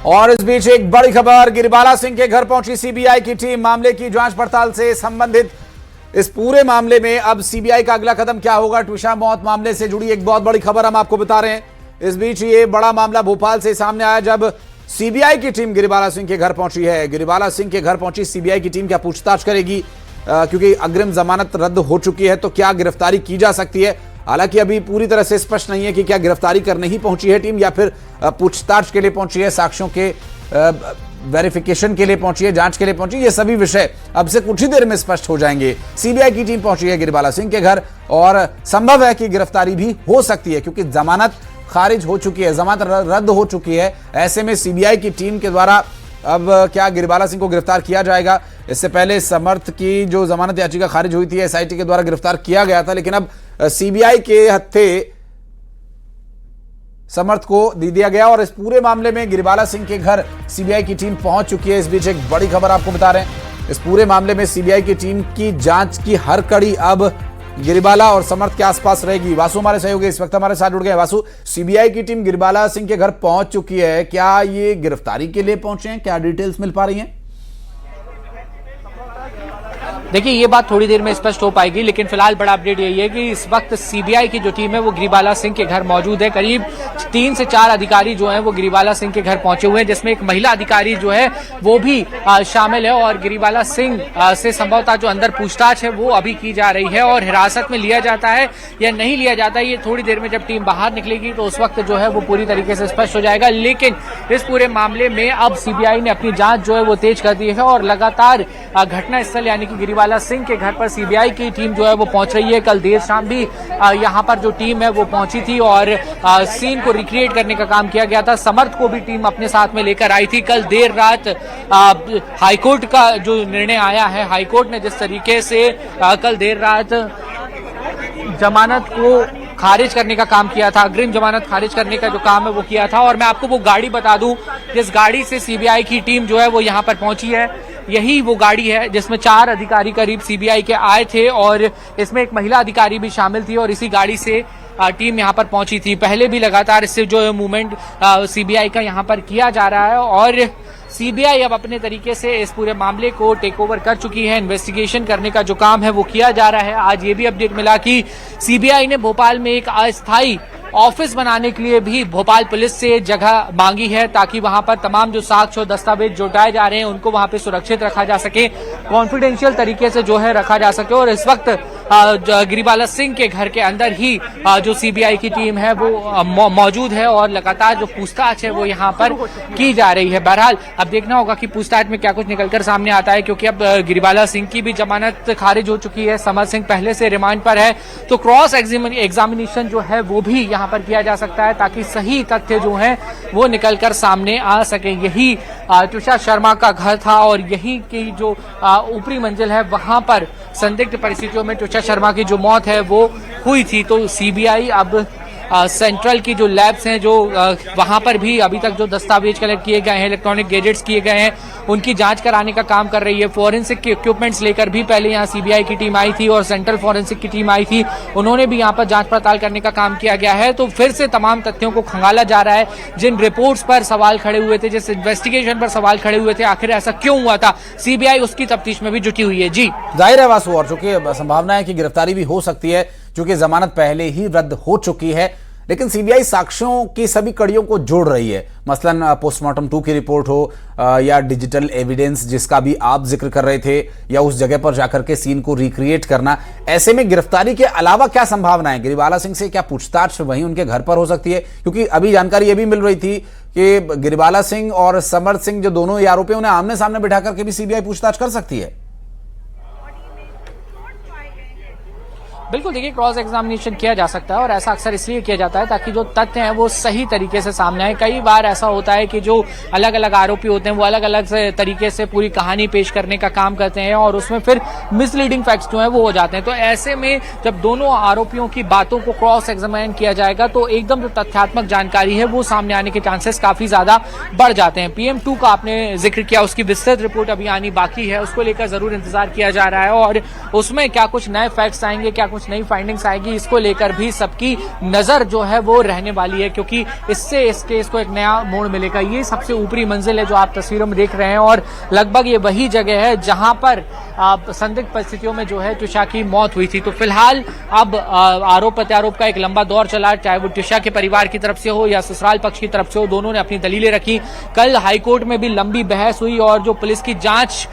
और इस बीच एक बड़ी खबर, गिरिबाला सिंह के घर पहुंची सीबीआई की टीम। मामले की जांच पड़ताल से संबंधित इस पूरे मामले में अब सीबीआई का अगला कदम क्या होगा, ट्विशा मौत मामले से जुड़ी एक बहुत बड़ी खबर हम आपको बता रहे हैं। इस बीच ये बड़ा मामला भोपाल से सामने आया जब सीबीआई की टीम गिरिबाला सिंह के घर पहुंची है। गिरिबाला सिंह के घर पहुंची सीबीआई की टीम क्या पूछताछ करेगी, क्योंकि अग्रिम जमानत रद्द हो चुकी है, तो क्या गिरफ्तारी की जा सकती है। हालांकि अभी पूरी तरह से स्पष्ट नहीं है कि क्या गिरफ्तारी करने ही पहुंची है टीम या फिर पूछताछ के लिए पहुंची है, साक्ष्यों के वेरिफिकेशन के लिए पहुंची है, जांच के लिए पहुंची है। ये सभी विषय अब से कुछ ही देर में स्पष्ट हो जाएंगे। सीबीआई की टीम पहुंची है गिरिबाला सिंह के घर और संभव है कि गिरफ्तारी भी हो सकती है, क्योंकि जमानत खारिज हो चुकी है, जमानत रद्द हो चुकी है। ऐसे में सीबीआई की टीम के द्वारा अब क्या गिरिबाला सिंह को गिरफ्तार किया जाएगा। इससे पहले समर्थ की जो जमानत याचिका खारिज हुई थी, एसआईटी के द्वारा गिरफ्तार किया गया था, लेकिन अब सीबीआई के हत्थे समर्थ को दे दिया गया और इस पूरे मामले में गिरिबाला सिंह के घर सीबीआई की टीम पहुंच चुकी है। इस बीच एक बड़ी खबर आपको बता रहे हैं, इस पूरे मामले में सीबीआई की टीम की जांच की हर कड़ी अब गिरिबाला और समर्थ के आसपास रहेगी। वासु हमारे सहयोगी इस वक्त हमारे साथ जुड़ गए। वासु, सीबीआई की टीम गिरिबाला सिंह के घर पहुंच चुकी है, क्या ये गिरफ्तारी के लिए पहुंचे हैं, क्या डिटेल्स मिल पा रही हैं? देखिए, ये बात थोड़ी देर में स्पष्ट हो पाएगी, लेकिन फिलहाल बड़ा अपडेट यही है कि इस वक्त सीबीआई की जो टीम है वो गिरिबाला सिंह के घर मौजूद है। करीब 3 से 4 अधिकारी जो हैं वो गिरिबाला सिंह के घर पहुंचे हुए हैं, जिसमें एक महिला अधिकारी जो है वो भी शामिल है। और गिरिबाला सिंह से संभवतः जो अंदर पूछताछ है वो अभी की जा रही है और हिरासत में लिया जाता है या नहीं लिया जाता है, ये थोड़ी देर में जब टीम बाहर निकलेगी तो उस वक्त जो है वो पूरी तरीके से स्पष्ट हो जाएगा। लेकिन इस पूरे मामले में अब सीबीआई ने अपनी जांच जो है वो तेज कर दी है और लगातार घटना स्थल यानी कि गिरिबाला सिंह के घर पर सीबीआई की टीम जो है वो पहुंच रही है। कल देर शाम भी यहां पर जो टीम है वो पहुंची थी और सीन को रिक्रिएट करने का काम किया गया था। समर्थ को भी टीम अपने साथ में लेकर आई थी। कल देर रात हाईकोर्ट का जो निर्णय आया है, हाईकोर्ट ने जिस तरीके से कल देर रात जमानत को खारिज करने का काम किया था, अग्रिम जमानत खारिज करने का जो काम है वो किया था। और मैं आपको वो गाड़ी बता दूं जिस गाड़ी से सीबीआई की टीम जो है वो यहां पर पहुंची है, यही वो गाड़ी है जिसमें 4 अधिकारी करीब सीबीआई के आए थे और इसमें एक महिला अधिकारी भी शामिल थी और इसी गाड़ी से टीम यहां पर पहुंची थी। पहले भी लगातार इससे जो मूवमेंट सीबीआई का यहां पर किया जा रहा है और सीबीआई अब अपने तरीके से इस पूरे मामले को टेक ओवर कर चुकी है। इन्वेस्टिगेशन करने का जो काम है वो किया जा रहा है। आज ये भी अपडेट मिला कि सीबीआई ने भोपाल में एक अस्थायी ऑफिस बनाने के लिए भी भोपाल पुलिस से जगह मांगी है, ताकि वहां पर तमाम जो साक्ष्य और दस्तावेज जुटाए जा रहे हैं उनको वहां पे सुरक्षित रखा जा सके, कॉन्फिडेंशियल तरीके से जो है रखा जा सके। और इस वक्त गिरिबाला सिंह के घर के अंदर ही जो सीबीआई की टीम है वो मौजूद है और लगातार जो पूछताछ है वो यहाँ पर की जा रही है। बहरहाल अब देखना होगा कि पूछताछ में क्या कुछ निकलकर सामने आता है, क्योंकि अब गिरिबाला सिंह की भी जमानत खारिज हो चुकी है, समर सिंह पहले से रिमांड पर है, तो क्रॉस एग्जामिनेशन जो है वो भी यहाँ पर किया जा सकता है ताकि सही तथ्य जो हैं वो निकलकर सामने आ सके। यही ट्विशा शर्मा का घर था और यही की जो ऊपरी मंजिल है वहां पर संदिग्ध परिस्थितियों में ट्विशा शर्मा की जो मौत है वो हुई थी। तो सीबीआई अब सेंट्रल की जो लैब्स हैं, जो वहां पर भी अभी तक जो दस्तावेज कलेक्ट किए गए हैं, इलेक्ट्रॉनिक गैजेट्स किए गए हैं, उनकी जांच कराने का काम कर रही है। फॉरेंसिक के इक्विपमेंट्स लेकर भी पहले यहाँ सीबीआई की टीम आई थी और सेंट्रल फॉरेंसिक की टीम आई थी, उन्होंने भी यहाँ पर जांच पड़ताल करने का काम किया गया है। तो फिर से तमाम तथ्यों को खंगाला जा रहा है, जिन रिपोर्ट्स पर सवाल खड़े हुए थे, जिस इन्वेस्टिगेशन पर सवाल खड़े हुए थे, आखिर ऐसा क्यों हुआ था, सीबीआई उसकी तफ्तीश में भी जुटी हुई है। जी जाहिर है वासु, और चूंकि संभावना है कि गिरफ्तारी भी हो सकती है, चूंकि जमानत पहले ही रद्द हो चुकी है, लेकिन सीबीआई साक्ष्यों की सभी कड़ियों को जोड़ रही है। मसलन पोस्टमार्टम 2 की रिपोर्ट हो या डिजिटल एविडेंस जिसका भी आप जिक्र कर रहे थे, या उस जगह पर जाकर के सीन को रिक्रिएट करना। ऐसे में गिरफ्तारी के अलावा क्या संभावना है? गिरिबाला सिंह से क्या पूछताछ वहीं उनके घर पर हो सकती है? क्योंकि अभी जानकारी यह भी मिल रही थी कि गिरिबाला सिंह और समर्थ सिंह जो दोनों आरोपी, उन्हें आमने सामने बिठा करके भी सीबीआई पूछताछ कर सकती है। बिल्कुल, देखिए, क्रॉस एग्जामिनेशन किया जा सकता है और ऐसा अक्सर इसलिए किया जाता है ताकि जो तथ्य हैं वो सही तरीके से सामने आए। कई बार ऐसा होता है कि जो अलग अलग आरोपी होते हैं वो अलग अलग तरीके से पूरी कहानी पेश करने का काम करते हैं और उसमें फिर मिसलीडिंग फैक्ट्स जो हैं वो हो जाते हैं। तो ऐसे में जब दोनों आरोपियों की बातों को क्रॉस एग्जामिन किया जाएगा तो एकदम जो तथ्यात्मक जानकारी है वो सामने आने के चांसेस काफी ज्यादा बढ़ जाते हैं। PM2 का आपने जिक्र किया, उसकी विस्तृत रिपोर्ट अभी आनी बाकी है, उसको लेकर जरूर इंतजार किया जा रहा है और उसमें क्या कुछ नए फैक्ट्स आएंगे, क्या कुछ कुछ नई फाइंडिंग्स आएगी, इसको लेकर भी सबकी नजर जो है वो रहने वाली है, क्योंकि इससे इस केस को एक नया मोड़ मिलेगा। ये सबसे ऊपरी मंजिल है जो आप तस्वीरों में देख रहे हैं और लगभग ये वही जगह है जहां पर संदिग्ध परिस्थितियों में जो है ट्विशा की मौत हुई थी। तो फिलहाल अब आरोप प्रत्यारोप का एक लंबा दौर चला, चाहे वो ट्विशा के परिवार की तरफ से हो या ससुराल पक्ष की तरफ से हो, दोनों ने अपनी दलीलें रखी। कल हाईकोर्ट में भी लंबी बहस हुई और जो पुलिस की जांच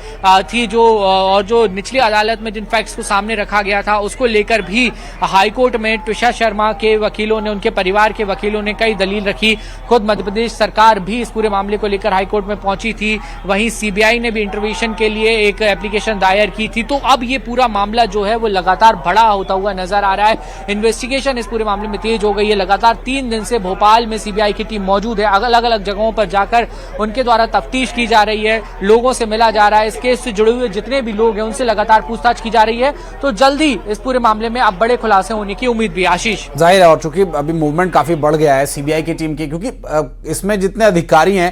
थी और जो निचली अदालत में जिन फैक्ट्स को सामने रखा गया था उसको लेकर भी हाईकोर्ट में ट्विशा शर्मा के वकीलों ने, उनके परिवार के वकीलों ने कई दलील रखी। खुद मध्य प्रदेश सरकार भी इस पूरे मामले को लेकर हाईकोर्ट में पहुंची थी। वहीं सीबीआई ने भी इंटरवेंशन के लिए एक एप्लीकेशन दायर की थी। तो अब ये पूरा मामला जो है वो लगातार बड़ा होता हुआ नजर आ रहा है। इन्वेस्टिगेशन इस पूरे मामले में तेज हो गई है। लगातार 3 दिन से भोपाल में सीबीआई की टीम मौजूद है। अलग अलग जगहों पर जाकर उनके द्वारा तफ्तीश की जा रही है, लोगों से मिला जा रहा है, इस केस से जुड़े हुए जितने भी लोग हैं उनसे लगातार पूछताछ की जा रही है। तो जल्दी इस पूरे मामले में अब बड़े खुलासे होने की उम्मीद भी। आशीष, जाहिर है, और चूंकि अभी मूवमेंट काफी बढ़ गया है सीबीआई की टीम की, क्योंकि इसमें जितने अधिकारी हैं,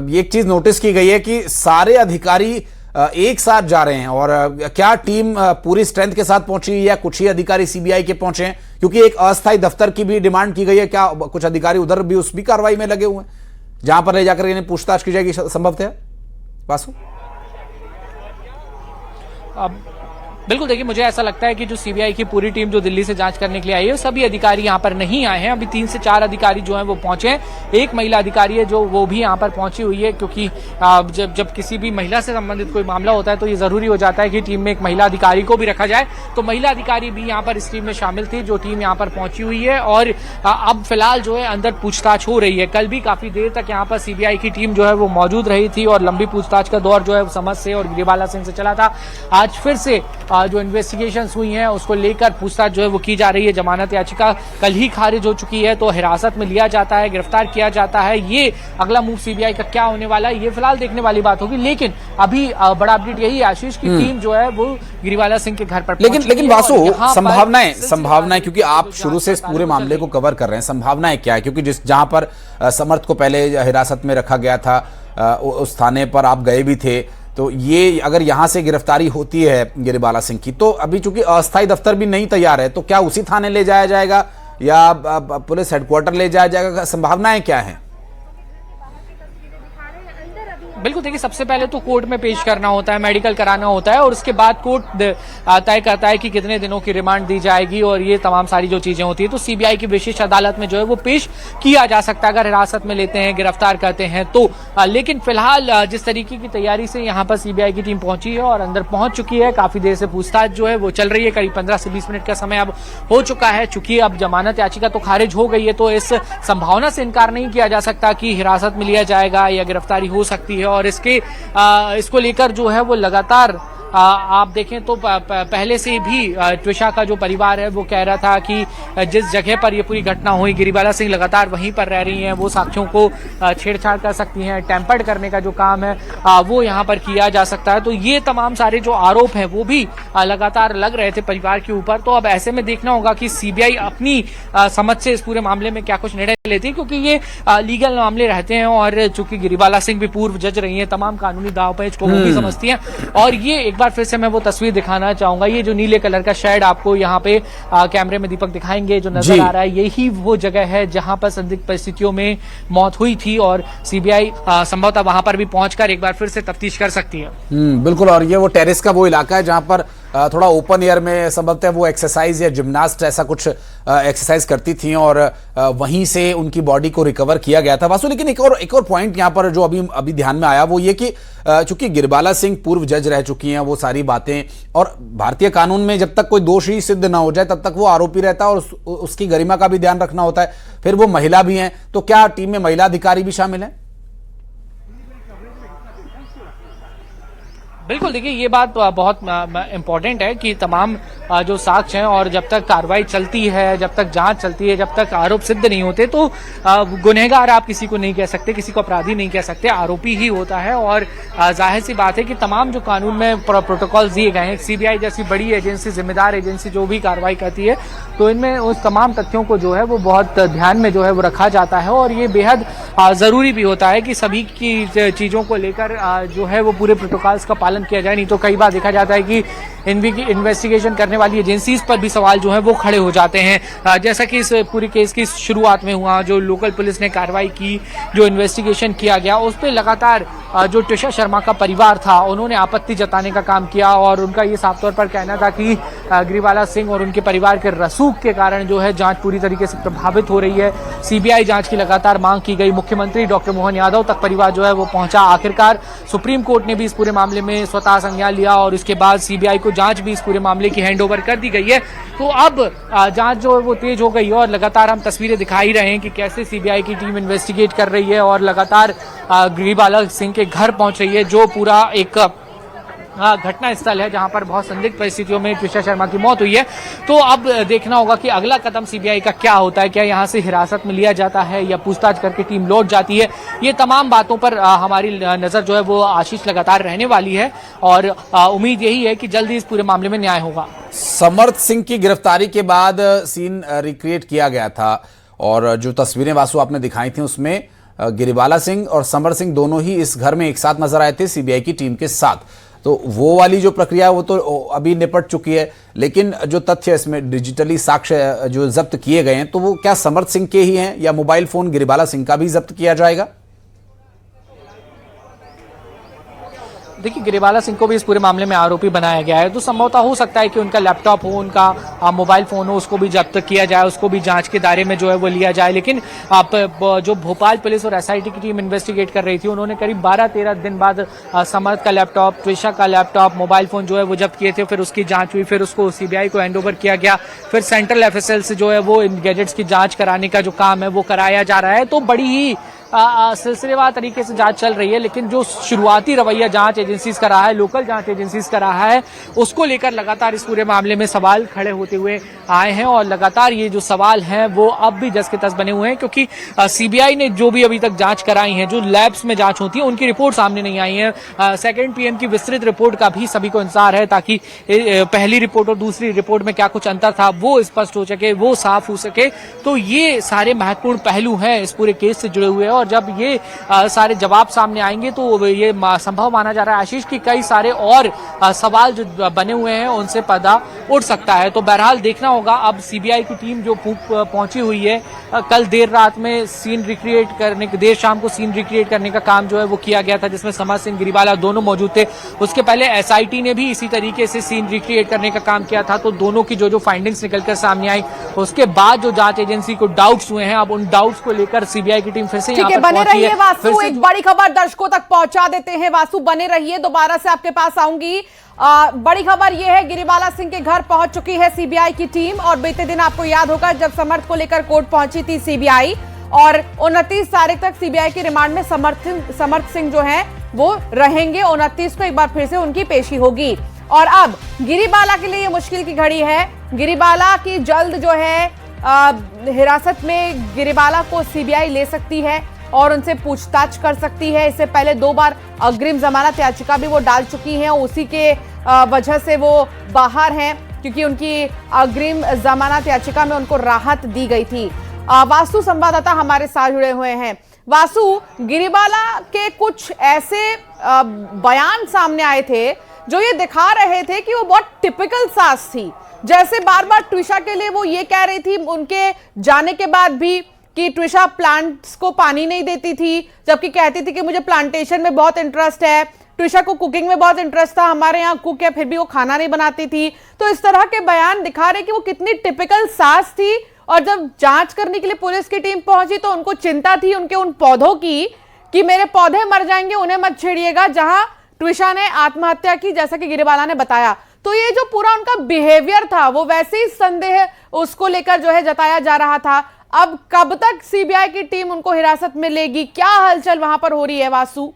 ये एक चीज नोटिस की गई है कि सारे अधिकारी एक साथ जा रहे हैं। और क्या टीम पूरी स्ट्रेंथ के साथ पहुंची या कुछ ही अधिकारी सीबीआई के पहुंचे हैं? क्योंकि एक अस्थायी दफ्तर की भी डिमांड की गई है, क्या कुछ अधिकारी उधर भी उस भी कार्रवाई में लगे हुए हैं जहां पर ले जाकर इन्हें पूछताछ की जाएगी संभवतः? वासु, बिल्कुल देखिए, मुझे ऐसा लगता है कि जो सीबीआई की पूरी टीम जो दिल्ली से जांच करने के लिए आई है, सभी अधिकारी यहां पर नहीं आए हैं। अभी 3 से 4 अधिकारी जो हैं वो पहुंचे हैं। एक महिला अधिकारी है जो वो भी यहां पर पहुंची हुई है, क्योंकि जब किसी भी महिला से संबंधित कोई मामला होता है तो ये जरूरी हो जाता है कि टीम में एक महिला अधिकारी को भी रखा जाए। तो महिला अधिकारी भी यहाँ पर इस टीम में शामिल थी, जो टीम यहाँ पर पहुंची हुई है। और अब फिलहाल जो है अंदर पूछताछ हो रही है। कल भी काफी देर तक यहाँ पर सीबीआई की टीम जो है वो मौजूद रही थी और लंबी पूछताछ का दौर जो है समझ से और गिरिबाला सिंह से चला था। आज फिर से जो इन्वेस्टिगेशंस हुई हैं उसको लेकर पूछताछ जो है वो की जा रही है। जमानत याचिका कल ही खारिज हो चुकी है, तो हिरासत में लिया जाता है, गिरफ्तार किया जाता है। ये अगला मूव सीबीआई का क्या होने वाला है, ये फिलहाल देखने वाली बात होगी। लेकिन अभी बड़ा अपडेट यही है आशीष की टीम जो है वो गिरिबाला सिंह के घर पर लेकिन वासु, संभावनाएं क्योंकि आप शुरू से इस पूरे मामले को कवर कर रहे हैं, संभावनाएं क्या है? क्योंकि जहां पर समर्थ को पहले हिरासत में रखा गया था, उस थाने पर आप गए भी थे, तो ये अगर यहां से गिरफ्तारी होती है गिरिबाला सिंह की, तो अभी चूंकि अस्थायी दफ्तर भी नहीं तैयार है, तो क्या उसी थाने ले जाया जाएगा या पुलिस हेडक्वार्टर ले जाया जाएगा? संभावनाएं क्या हैं? बिल्कुल देखिए, सबसे पहले तो कोर्ट में पेश करना होता है, मेडिकल कराना होता है और उसके बाद कोर्ट तय करता है कि कितने दिनों की रिमांड दी जाएगी और ये तमाम सारी जो चीजें होती है। तो सीबीआई की विशेष अदालत में जो है वो पेश किया जा सकता है अगर हिरासत में लेते हैं, गिरफ्तार करते हैं तो। लेकिन फिलहाल जिस तरीके की तैयारी से यहाँ पर सीबीआई की टीम पहुंची है और अंदर पहुंच चुकी है, काफी देर से पूछताछ जो है वो चल रही है। करीब 15 से 20 मिनट का समय अब हो चुका है। चूंकि अब जमानत याचिका तो खारिज हो गई है, तो इस संभावना से इनकार नहीं किया जा सकता कि हिरासत में लिया जाएगा या गिरफ्तारी हो सकती है। और इसको लेकर जो है वो लगातार आप देखें तो पहले से भी ट्विशा का जो परिवार है वो कह रहा था कि जिस जगह पर ये पूरी घटना हुई, गिरिबाला सिंह लगातार वहीं पर रह रही हैं, वो साक्ष्यों को छेड़छाड़ कर सकती हैं, टेम्पर्ड करने का जो काम है वो यहाँ पर किया जा सकता है। तो ये तमाम सारे जो आरोप हैं वो भी लगातार लग रहे थे परिवार के ऊपर। तो अब ऐसे में देखना होगा कि सीबीआई अपनी समझ से इस पूरे मामले में क्या कुछ निर्णय लेती है, क्योंकि ये लीगल मामले रहते हैं और चूंकि गिरिबाला सिंह भी पूर्व जज रही है, तमाम कानूनी दाव पेच को वो भी समझती हैं। और ये एक बार फिर से मैं वो तस्वीर दिखाना चाहूंगा, ये जो नीले कलर का शेड आपको यहाँ पे कैमरे में दीपक दिखाएंगे जो नजर आ रहा है, यही वो जगह है जहां पर संदिग्ध परिस्थितियों में मौत हुई थी और सीबीआई संभवतः वहां पर भी पहुंचकर एक बार फिर से तफ्तीश कर सकती है। बिल्कुल, और ये वो टेरेस का वो इलाका है जहां पर थोड़ा ओपन एयर में संभवतः वो एक्सरसाइज या जिम्नास्ट ऐसा कुछ एक्सरसाइज करती थी और वहीं से उनकी बॉडी को रिकवर किया गया था। वासु, लेकिन एक और पॉइंट यहाँ पर जो अभी ध्यान में आया वो ये कि चूंकि गिरिबाला सिंह पूर्व जज रह चुकी हैं, वो सारी बातें, और भारतीय कानून में जब तक कोई दोषी सिद्ध ना हो जाए तब तक वो आरोपी रहता है और उसकी गरिमा का भी ध्यान रखना होता है। फिर वो महिला भी हैं, तो क्या टीम में महिला अधिकारी भी शामिल हैं? बिल्कुल देखिए, ये बात बहुत इंपॉर्टेंट है कि तमाम जो साक्ष्य हैं और जब तक कार्रवाई चलती है, जब तक जांच चलती है, जब तक आरोप सिद्ध नहीं होते तो गुनहगार आप किसी को नहीं कह सकते, किसी को अपराधी नहीं कह सकते, आरोपी ही होता है। और जाहिर सी बात है कि तमाम जो कानून में प्रोटोकॉल दिए गए हैं, सीबीआई जैसी बड़ी एजेंसी, जिम्मेदार एजेंसी जो भी कार्रवाई करती है, तो इनमें उस तमाम तथ्यों को जो है वो बहुत ध्यान में जो है वो रखा जाता है। और ये बेहद जरूरी भी होता है कि सभी की चीजों को लेकर जो है वो पूरे प्रोटोकॉल्स का पालन किया जाए। नहीं तो कई बार देखा जाता है कि इन्वेस्टिगेशन करने वाली एजेंसीज पर भी सवाल जो है वो खड़े हो जाते हैं। जैसा कि इस पूरी केस की शुरुआत में हुआ, जो लोकल पुलिस ने कार्रवाई की, जो इन्वेस्टिगेशन किया गया, उस पर लगातार जो ट्विशा शर्मा का परिवार था उन्होंने आपत्ति जताने का काम किया और उनका ये साफ तौर पर कहना था कि गिरिबाला सिंह और उनके परिवार के रसूख के कारण जो है जांच पूरी तरीके से प्रभावित हो रही है। सीबीआई जांच की लगातार मांग की गई, मुख्यमंत्री डॉक्टर मोहन यादव तक परिवार जो है वो पहुंचा। आखिरकार सुप्रीम कोर्ट ने भी इस पूरे मामले में स्वतः संज्ञान लिया और इसके बाद सीबीआई को जांच भी इस पूरे मामले की हैंडओवर कर दी गई है। तो अब जांच जो है वो तेज हो गई है और लगातार हम तस्वीरें दिखा ही रहे हैं कि कैसे सीबीआई की टीम इन्वेस्टिगेट कर रही है और लगातार गिरिबाला सिंह के घर पहुंच रही है, जो पूरा एक घटना स्थल है जहां पर बहुत संदिग्ध परिस्थितियों में ट्विशा शर्मा की मौत हुई है। तो अब देखना होगा कि अगला कदम सीबीआई का क्या होता है, क्या यहां से हिरासत में लिया जाता है या पूछताछ करके टीम लौट जाती है। ये तमाम बातों पर हमारी नजर जो है वो आशीष लगातार रहने वाली है और उम्मीद यही है कि जल्दी इस पूरे मामले में न्याय होगा। समर्थ सिंह की गिरफ्तारी के बाद सीन रिक्रिएट किया गया था और जो तस्वीरें वासु आपने दिखाई थी उसमें गिरिबाला सिंह और समर सिंह दोनों ही इस घर में एक साथ नजर आए थे सीबीआई की टीम के साथ। तो वो वाली जो प्रक्रिया वो तो अभी निपट चुकी है, लेकिन जो तथ्य इसमें डिजिटली साक्ष्य जो जब्त किए गए हैं तो वो क्या समर्थ सिंह के ही हैं या मोबाइल फोन गिरिबाला सिंह का भी जब्त किया जाएगा? देखिए, गिरिबाला सिंह को भी इस पूरे मामले में आरोपी बनाया गया है, तो संभवतः हो सकता है कि उनका लैपटॉप हो, उनका मोबाइल फोन हो, उसको भी जब्त किया जाए, उसको भी जांच के दायरे में जो है वो लिया जाए। लेकिन जो भोपाल पुलिस और एसआईटी की टीम इन्वेस्टिगेट कर रही थी, उन्होंने करीब 12-13 दिन बाद समर्थ का लैपटॉप, ट्विशा का लैपटॉप, मोबाइल फोन जो है वो जब्त किए थे। फिर उसकी जांच हुई, फिर उसको सीबीआई को हैंडओवर किया गया, फिर सेंट्रल एफएसएल से जो है वो इन गैजेट्स की जांच कराने का जो काम है वो कराया जा रहा है। तो बड़ी ही सिलसिलेवार तरीके से जांच चल रही है, लेकिन जो शुरुआती रवैया जांच एजेंसीज का रहा है, लोकल जांच एजेंसीज का रहा है, उसको लेकर लगातार इस पूरे मामले में सवाल खड़े होते हुए आए हैं और लगातार ये जो सवाल हैं वो अब भी जस के तस बने हुए हैं, क्योंकि सीबीआई ने जो भी अभी तक जांच कराई है, जो लैब्स में जांच होती है, उनकी रिपोर्ट सामने नहीं आई है। सेकेंड पीएम की विस्तृत रिपोर्ट का भी सभी को इंतजार है, ताकि पहली रिपोर्ट और दूसरी रिपोर्ट में क्या कुछ अंतर था वो स्पष्ट हो सके, वो साफ हो सके। तो ये सारे महत्वपूर्ण पहलू हैं इस पूरे केस से जुड़े हुए, और जब ये सारे जवाब सामने आएंगे तो ये संभव माना जा रहा है आशीष की कई सारे और सवाल जो बने हुए हैं उनसे पर्दा उठ सकता है। तो बहरहाल देखना होगा। अब सीबीआई की टीम जो पहुंची हुई है, कल देर रात में सीन रिक्रिएट करने, देर शाम को सीन रिक्रिएट करने का काम जो है वो किया गया था, जिसमें समर सिंह, गिरिबाला दोनों मौजूद थे। उसके पहले एसआईटी ने भी इसी तरीके से सीन रिक्रिएट करने का काम किया था। तो दोनों की जो फाइंडिंग्स निकलकर सामने आई, उसके बाद जो जांच एजेंसी को डाउट्स हुए हैं, अब उन डाउट्स को लेकर सीबीआई की टीम फिर से यहाँ पर बने रहिए वासु, एक बड़ी खबर दर्शकों तक पहुंचा देते हैं। वासु बने रहिए, दोबारा से आपके पास आऊंगी। बड़ी खबर यह है, गिरिबाला सिंह के घर पहुंच चुकी है सीबीआई की टीम और बीते दिन आपको याद होगा जब समर्थ को लेकर कोर्ट पहुंची थी सीबीआई, और 29 तारीख तक सीबीआई के रिमांड में समर्थ सिंह जो है वो रहेंगे। 29 को एक बार फिर से उनकी पेशी होगी और अब गिरिबाला के लिए ये मुश्किल की घड़ी है। गिरिबाला की जल्द जो है हिरासत में गिरिबाला को सीबीआई ले सकती है और उनसे पूछताछ कर सकती है। इससे पहले 2 बार अग्रिम जमानत याचिका भी वो डाल चुकी हैं, उसी के वजह से वो बाहर हैं, क्योंकि उनकी अग्रिम जमानत याचिका में उनको राहत दी गई थी। वासु संवाददाता हमारे साथ जुड़े हुए हैं। वासु, गिरिबाला के कुछ ऐसे बयान सामने आए थे जो ये दिखा रहे थे कि वो बहुत टिपिकल सास थी, जैसे बार बार ट्विशा के लिए वो ये कह रही थी उनके जाने के बाद भी कि ट्विशा प्लांट्स को पानी नहीं देती थी, जबकि कहती थी कि मुझे प्लांटेशन में बहुत इंटरेस्ट है। ट्विशा को कुकिंग में बहुत इंटरेस्ट था, हमारे यहाँ कुक है, फिर भी वो खाना नहीं बनाती थी। तो इस तरह के बयान दिखा रहे कि वो कितनी टिपिकल सास थी, और जब जांच करने के लिए पुलिस की टीम पहुंची तो उनको चिंता थी उनके उन पौधों की कि मेरे पौधे मर जाएंगे, उन्हें मत छेड़िएगा, जहां ट्विशा ने आत्महत्या की, जैसा कि गिरिबाला ने बताया। तो ये जो पूरा उनका बिहेवियर था वो वैसे ही संदेह उसको लेकर जो है जताया जा रहा था। अब कब तक सीबीआई की टीम उनको हिरासत में लेगी, क्या हलचल वहां पर हो रही है वासु?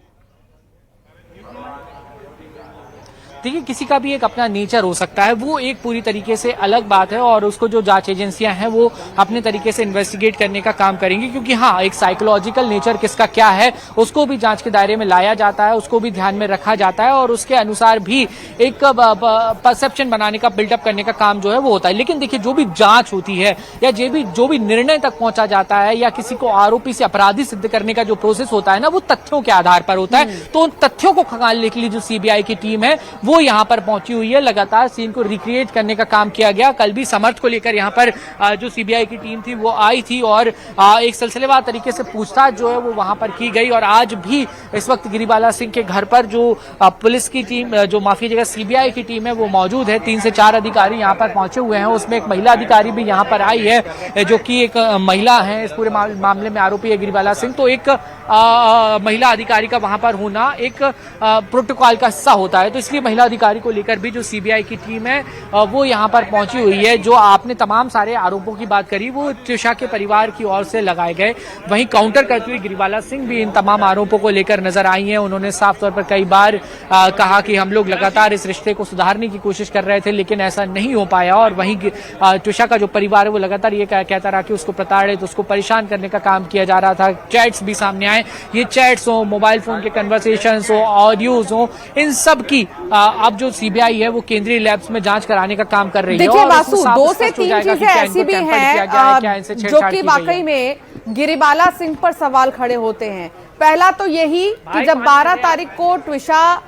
देखिए, किसी का भी एक अपना नेचर हो सकता है, वो एक पूरी तरीके से अलग बात है और उसको जो जांच एजेंसियां हैं वो अपने तरीके से इन्वेस्टिगेट करने का काम करेंगी, क्योंकि हाँ, एक साइकोलॉजिकल नेचर किसका क्या है उसको भी जांच के दायरे में लाया जाता है, उसको भी ध्यान में रखा जाता है और उसके अनुसार भी एक परसेप्शन बनाने का, बिल्डअप करने का काम जो है वो होता है। लेकिन देखिए, जो भी जांच होती है या जो भी निर्णय तक पहुंचा जाता है या किसी को आरोपी से अपराधी सिद्ध करने का जो प्रोसेस होता है ना, वो तथ्यों के आधार पर होता है। तो उन तथ्यों को खंगालने के लिए जो सीबीआई की टीम है वो वो यहाँ पर पहुंची हुई है। लगातार सीन को रिक्रिएट करने का काम किया गया। कल भी समर्थ को लेकर यहाँ पर जो सीबीआई की टीम थी वो आई थी और एक सिलसिलेवार तरीके से पूछताछ जो है वो वहां पर की गई। और आज भी इस वक्त गिरिबाला सिंह के घर पर जो पुलिस की टीम, जो माफी जगह सीबीआई की टीम है वो मौजूद है। 3 से 4 अधिकारी यहाँ पर पहुंचे हुए हैं। उसमें एक महिला अधिकारी भी यहाँ पर आई है जो कि एक महिला है, इस पूरे मामले में आरोपी है गिरिबाला सिंह। तो एक महिला अधिकारी का वहां पर होना एक प्रोटोकॉल का हिस्सा होता है, तो इसलिए महिला अधिकारी को लेकर भी जो सीबीआई की टीम है वो यहाँ पर पहुंची हुई है। जो आपने तमाम सारे आरोपों की बात करी वो त्रिशा के परिवार की ओर से लगाए गए, वहीं काउंटर करते हुए गिरिबाला सिंह भी इन तमाम आरोपों को लेकर नजर आई हैं। उन्होंने साफ तौर पर कई बार कहा कि हम लोग लगातार इस रिश्ते को सुधारने की कोशिश कर रहे थे लेकिन ऐसा नहीं हो पाया। और वहीं त्रिशा का जो परिवार है वो लगातार ये कहता रहा कि उसको प्रताड़ित, उसको परेशान करने का काम किया जा रहा था। चैट्स भी सामने आए, ये चैट्स हो, मोबाइल फोन के कन्वर्सेशंस हो, ऑडियोज हो, इन सब की अब जो सीबीआई है वो केंद्रीय लैब्स में जांच कराने का काम कर रही है। देखिए वासु, 2 से 3 चीजें ऐसी भी हैं जो कि वाकई में गिरिबाला सिंह पर सवाल खड़े होते हैं। पहला तो यही कि जब 12 तारीख को ट्विशा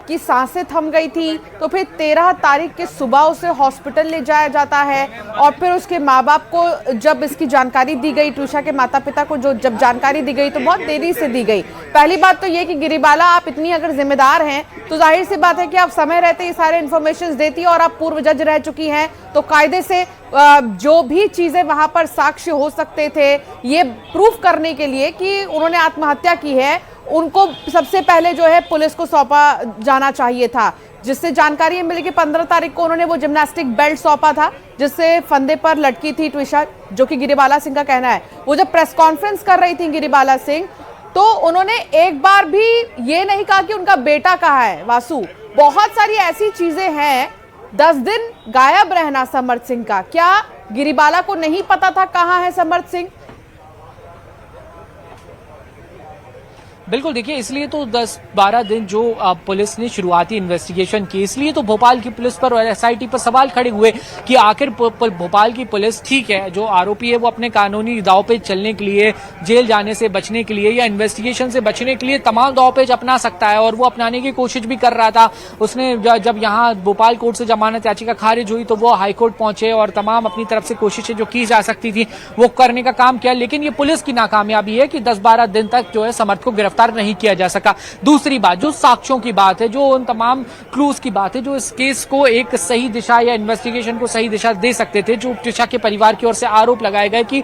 की सांसें थम गई थी तो फिर 13 तारीख के सुबह उसे हॉस्पिटल ले जाया जाता है और फिर उसके माँ बाप को जब इसकी जानकारी दी गई, ट्विशा के माता पिता को जब जानकारी दी गई तो बहुत देरी से दी गई। पहली बात तो ये कि गिरिबाला, आप इतनी अगर जिम्मेदार हैं तो जाहिर सी बात है कि आप समय रहते ही सारे इन्फॉर्मेशन देती और आप पूर्व जज रह चुकी हैं, तो कायदे से जो भी चीजें वहां पर साक्ष्य हो सकते थे ये प्रूफ करने के लिए कि उन्होंने आत्महत्या की है, उनको सबसे पहले जो है पुलिस को सौंपा जाना चाहिए था। जिससे जानकारी मिली कि 15 तारीख को उन्होंने वो जिम्नास्टिक बेल्ट सौंपा था जिससे फंदे पर लटकी थी ट्विशा, जो कि गिरिबाला सिंह का कहना है। वो जब प्रेस कॉन्फ्रेंस कर रही थी गिरिबाला सिंह तो उन्होंने एक बार भी ये नहीं कहा कि उनका बेटा कहाँ है। वासु, बहुत सारी ऐसी चीजें हैं। 10 दिन गायब रहना समर्थ सिंह का, क्या गिरिबाला को नहीं पता था कहाँ है समर्थ सिंह? बिल्कुल, देखिए इसलिए तो 10-12 दिन जो पुलिस ने शुरुआती इन्वेस्टिगेशन की, इसलिए तो भोपाल की पुलिस पर और एसआईटी पर सवाल खड़े हुए कि आखिर भोपाल की पुलिस, ठीक है जो आरोपी है वो अपने कानूनी दाव पे चलने के लिए, जेल जाने से बचने के लिए या इन्वेस्टिगेशन से बचने के लिए तमाम दाव पेच अपना सकता है और वो अपनाने की कोशिश भी कर रहा था। उसने जब यहाँ भोपाल कोर्ट से जमानत याचिका खारिज हुई तो वो हाईकोर्ट पहुंचे और तमाम अपनी तरफ से कोशिशें जो की जा सकती थी वो करने का काम किया, लेकिन ये पुलिस की नाकामयाबी है कि 10-12 दिन तक जो है समर्थ को गिरफ्तार नहीं किया जा सका। दूसरी बात, जो साक्ष्यों की बात है, जो उन तमाम क्लूज की बात है जो इस केस को एक सही दिशा या इन्वेस्टिगेशन को सही दिशा दे सकते थे, जो त्रिशा के परिवार की ओर से आरोप लगाए गए कि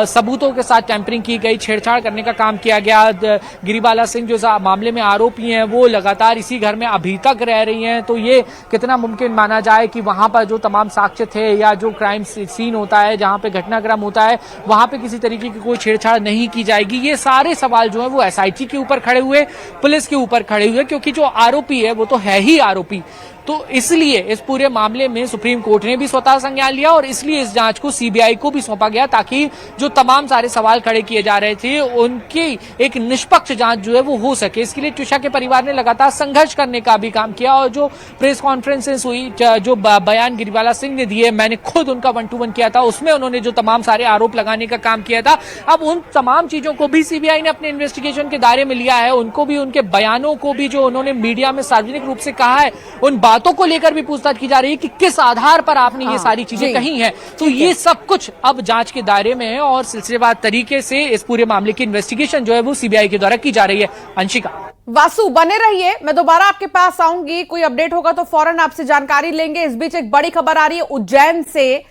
सबूतों के साथ टैंपरिंग की गई, छेड़छाड़ करने का काम किया गया। गिरिबाला सिंह जो मामले में आरोपी हैं वो लगातार इसी घर में अभी तक रह रही हैं, तो ये कितना मुमकिन माना जाए कि वहां पर जो तमाम साक्ष्य थे या जो क्राइम सीन होता है, जहां पे घटनाक्रम होता है, वहां पे किसी तरीके की कोई छेड़छाड़ नहीं की जाएगी। ये सारे सवाल जो है वो एसआईटी के ऊपर खड़े हुए, पुलिस के ऊपर खड़े हुए, क्योंकि जो आरोपी है वो तो है ही आरोपी। तो इसलिए इस पूरे मामले में सुप्रीम कोर्ट ने भी स्वतः संज्ञान लिया और इसलिए इस जांच को सीबीआई को भी सौंपा गया ताकि जो तमाम सारे सवाल खड़े किए जा रहे थे उनकी एक निष्पक्ष जांच जो है वो हो सके। इसके लिए त्रिशा के परिवार ने लगातार संघर्ष करने का भी काम किया और जो प्रेस कॉन्फ्रेंसेस हुई, जो बयान गिरिबाला सिंह ने दिए, मैंने खुद उनका 1-to-1 किया था, उसमें उन्होंने जो तमाम सारे आरोप लगाने का काम किया था, अब उन तमाम चीजों को भी सीबीआई ने अपने इन्वेस्टिगेशन के दायरे में लिया है। उनको भी, उनके बयानों को भी, जो उन्होंने मीडिया में सार्वजनिक रूप से कहा है, उन बातों को लेकर भी पूछताछ की जा रही है कि किस आधार पर आपने ये सारी चीजें कही हैं। तो ये सब कुछ अब जांच के दायरे में है और सिलसिलेवार तरीके से इस पूरे मामले की इन्वेस्टिगेशन जो है वो सीबीआई के द्वारा की जा रही है। अंशिका, वासु बने रहिए, मैं दोबारा आपके पास आऊंगी, कोई अपडेट होगा तो फौरन आपसे जानकारी लेंगे। इस बीच एक बड़ी खबर आ रही है उज्जैन से।